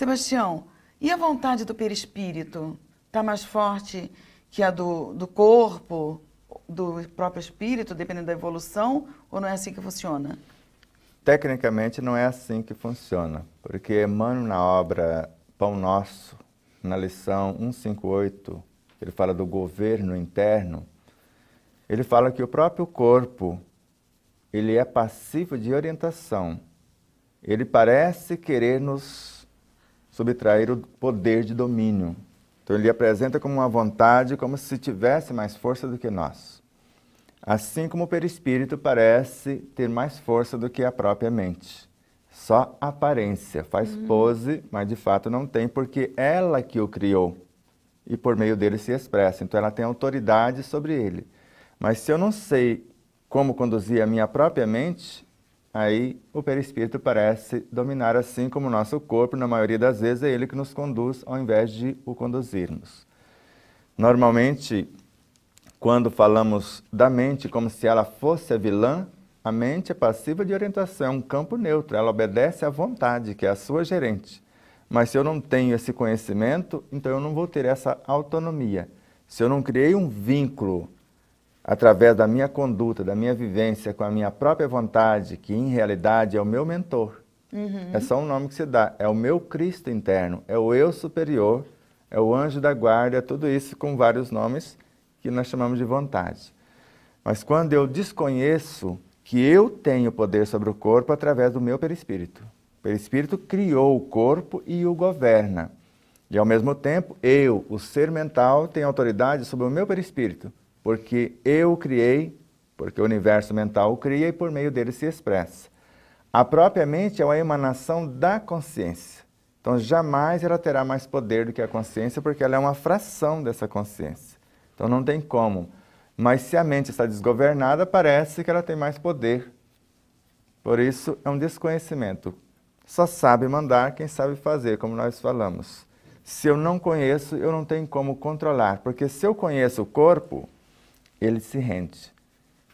Sebastião, e a vontade do perispírito? Está mais forte que a do corpo, do próprio espírito, dependendo da evolução, ou não é assim que funciona? Tecnicamente não é assim que funciona, porque Emmanuel, na obra Pão Nosso, na lição 158, ele fala do governo interno, ele fala que o próprio corpo, ele é passivo de orientação. Ele parece querer nos subtrair o poder de domínio. Então ele apresenta como uma vontade, como se tivesse mais força do que nós. Assim como o perispírito parece ter mais força do que a própria mente. Só aparência, faz pose, mas de fato não tem, porque ela que o criou. E por meio dele se expressa. Então ela tem autoridade sobre ele. Mas se eu não sei como conduzir a minha própria mente, aí o perispírito parece dominar, assim como o nosso corpo, na maioria das vezes é ele que nos conduz ao invés de o conduzirmos. Normalmente, quando falamos da mente como se ela fosse a vilã, a mente é passiva de orientação, é um campo neutro, ela obedece à vontade, que é a sua gerente. Mas se eu não tenho esse conhecimento, então eu não vou ter essa autonomia. Se eu não criei um vínculo através da minha conduta, da minha vivência com a minha própria vontade, que em realidade é o meu mentor, é só um nome que se dá, é o meu Cristo interno, é o eu superior, é o anjo da guarda, é tudo isso com vários nomes que nós chamamos de vontade. Mas quando eu desconheço que eu tenho poder sobre o corpo através do meu perispírito. O perispírito criou o corpo e o governa. E ao mesmo tempo, eu, o ser mental, tenho autoridade sobre o meu perispírito, porque eu o criei, porque o universo mental o cria e por meio dele se expressa. A própria mente é uma emanação da consciência. Então jamais ela terá mais poder do que a consciência, porque ela é uma fração dessa consciência. Então não tem como. Mas se a mente está desgovernada, parece que ela tem mais poder. Por isso é um desconhecimento. Só sabe mandar quem sabe fazer, como nós falamos. Se eu não conheço, eu não tenho como controlar, porque se eu conheço o corpo, ele se rende.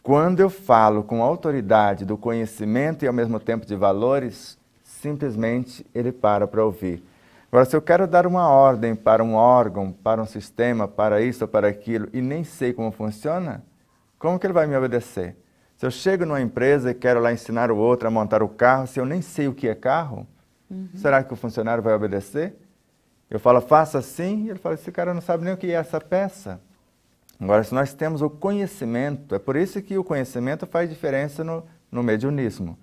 Quando eu falo com autoridade do conhecimento e ao mesmo tempo de valores, simplesmente ele para ouvir. Agora, se eu quero dar uma ordem para um órgão, para um sistema, para isso ou para aquilo, e nem sei como funciona, como que ele vai me obedecer? Se eu chego numa empresa e quero lá ensinar o outro a montar o carro, se eu nem sei o que é carro, será que o funcionário vai obedecer? Eu falo, faça assim, e ele fala, esse cara não sabe nem o que é essa peça. Agora, se nós temos o conhecimento, é por isso que o conhecimento faz diferença no mediunismo.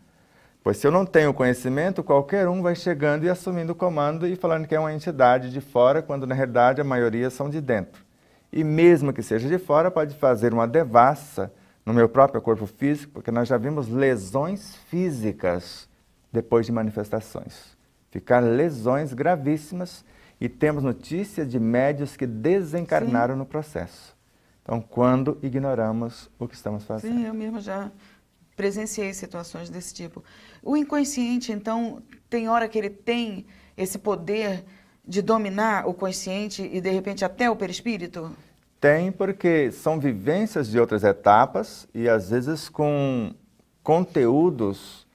Pois se eu não tenho conhecimento, qualquer um vai chegando e assumindo o comando e falando que é uma entidade de fora, quando na realidade a maioria são de dentro. E mesmo que seja de fora, pode fazer uma devassa no meu próprio corpo físico, porque nós já vimos lesões físicas depois de manifestações. Ficar lesões gravíssimas e temos notícia de médios que desencarnaram no processo. Então, quando ignoramos o que estamos fazendo? Sim, eu mesmo já presenciei situações desse tipo. O inconsciente, então, tem hora que ele tem esse poder de dominar o consciente e, de repente, até o perispírito? Tem, porque são vivências de outras etapas e, às vezes, com conteúdos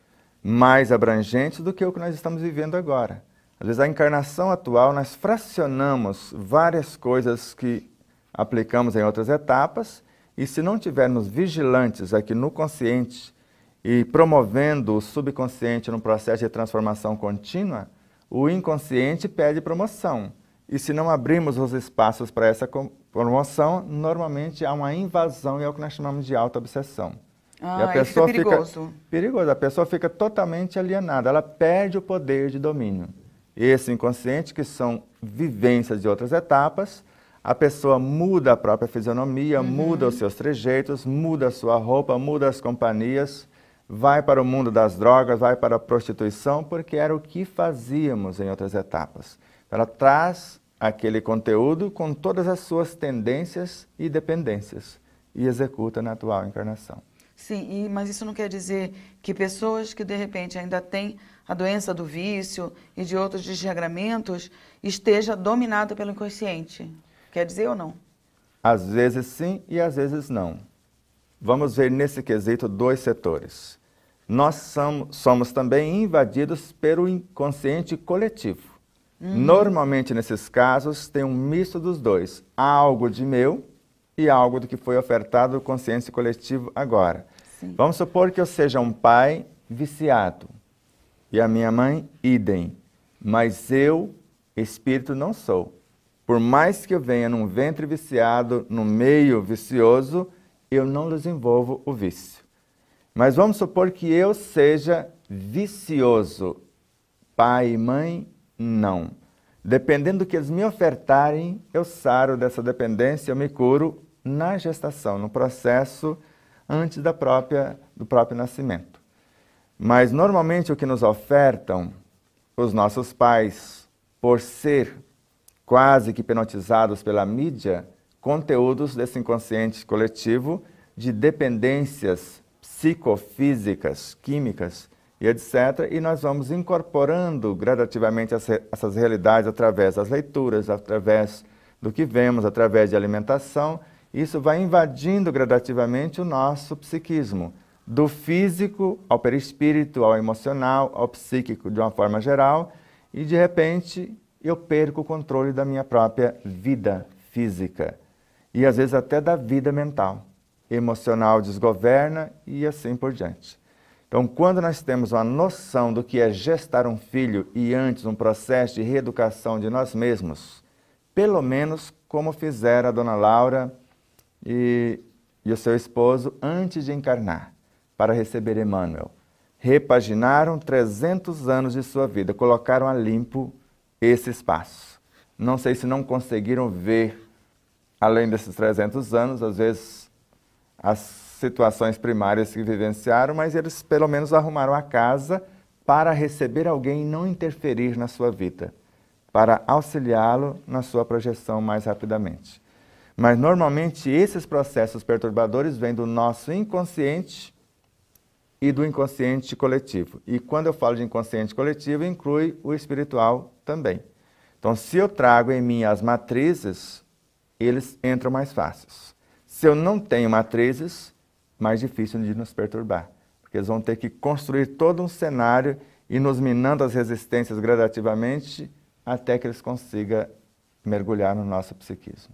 mais abrangentes do que o que nós estamos vivendo agora. Às vezes, a encarnação atual, nós fracionamos várias coisas que aplicamos em outras etapas, e se não tivermos vigilantes aqui no consciente e promovendo o subconsciente num processo de transformação contínua, o inconsciente pede promoção. E se não abrirmos os espaços para essa promoção, normalmente há uma invasão e é o que nós chamamos de auto-obsessão. Ah, e a pessoa fica perigoso. Perigoso, a pessoa fica totalmente alienada, ela perde o poder de domínio. Esse inconsciente, que são vivências de outras etapas, a pessoa muda a própria fisionomia, muda os seus trejeitos, muda a sua roupa, muda as companhias, vai para o mundo das drogas, vai para a prostituição, porque era o que fazíamos em outras etapas. Ela traz aquele conteúdo com todas as suas tendências e dependências e executa na atual encarnação. Sim, mas isso não quer dizer que pessoas que de repente ainda têm a doença do vício e de outros desregramentos esteja dominada pelo inconsciente. Quer dizer ou não? Às vezes sim e às vezes não. Vamos ver nesse quesito dois setores. Nós somos também invadidos pelo inconsciente coletivo. Normalmente, nesses casos, tem um misto dos dois. Há algo de meu e algo do que foi ofertado do consciente coletivo agora. Sim. Vamos supor que eu seja um pai viciado e a minha mãe, idem. Mas eu, espírito, não sou. Por mais que eu venha num ventre viciado, no meio vicioso, eu não desenvolvo o vício. Mas vamos supor que eu seja vicioso. Pai e mãe, não. Dependendo do que eles me ofertarem, eu saro dessa dependência, eu me curo na gestação, no processo antes do próprio nascimento. Mas normalmente o que nos ofertam os nossos pais, por ser quase que hipnotizados pela mídia, conteúdos desse inconsciente coletivo de dependências psicofísicas, químicas e etc. E nós vamos incorporando gradativamente essas realidades através das leituras, através do que vemos, através de alimentação. Isso vai invadindo gradativamente o nosso psiquismo, do físico ao perispírito, ao emocional, ao psíquico de uma forma geral, e de repente eu perco o controle da minha própria vida física e às vezes até da vida mental. Emocional desgoverna e assim por diante. Então, quando nós temos uma noção do que é gestar um filho e antes um processo de reeducação de nós mesmos, pelo menos como fizeram a dona Laura e o seu esposo antes de encarnar, para receber Emmanuel. Repaginaram 300 anos de sua vida, colocaram a limpo esse espaço. Não sei se não conseguiram ver, além desses 300 anos, às vezes, as situações primárias que vivenciaram, mas eles pelo menos arrumaram a casa para receber alguém e não interferir na sua vida, para auxiliá-lo na sua projeção mais rapidamente. Mas normalmente esses processos perturbadores vêm do nosso inconsciente e do inconsciente coletivo. E quando eu falo de inconsciente coletivo, inclui o espiritual também. Então, se eu trago em mim as matrizes, eles entram mais fáceis. Se eu não tenho matrizes, mais difícil de nos perturbar, porque eles vão ter que construir todo um cenário e nos minando as resistências gradativamente até que eles consigam mergulhar no nosso psiquismo.